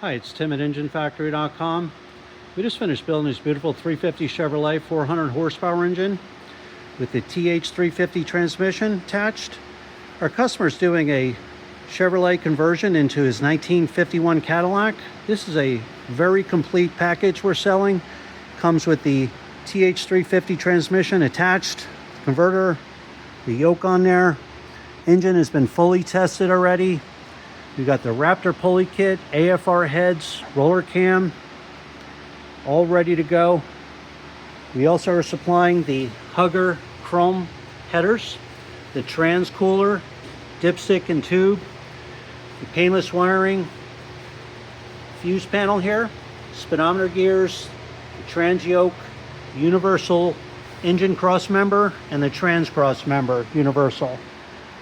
Hi, it's Tim at enginefactory.com. We just finished building this beautiful 350 Chevrolet 400 horsepower engine with the Th350 transmission attached. Our customer's doing a Chevrolet conversion into his 1951 Cadillac. This is a very complete package we're selling. Comes with the Th350 transmission attached, converter, the yoke on there. Engine has been fully tested already. We got the Wraptor pulley kit, AFR heads, roller cam, all ready to go. We also are supplying the Hugger chrome headers, the trans cooler, dipstick and tube, the painless wiring, fuse panel here, speedometer gears, the trans yoke, universal engine cross member, and the trans cross member universal.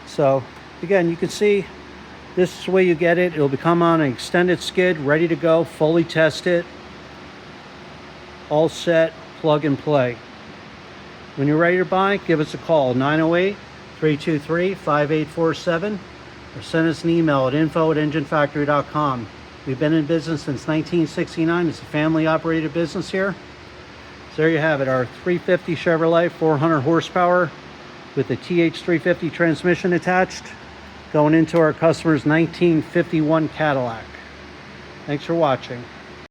So again, you can see this is the way you get it. It'll become on an extended skid, ready to go, fully tested, all set, plug and play. When you're ready to buy, give us a call, 908-323-5847, or send us an email at info@enginefactory.com. We've been in business since 1969. It's a family-operated business here. So there you have it, our 350 Chevrolet 400 horsepower with the Th350 transmission attached, going into our customer's 1951 Cadillac. Thanks for watching.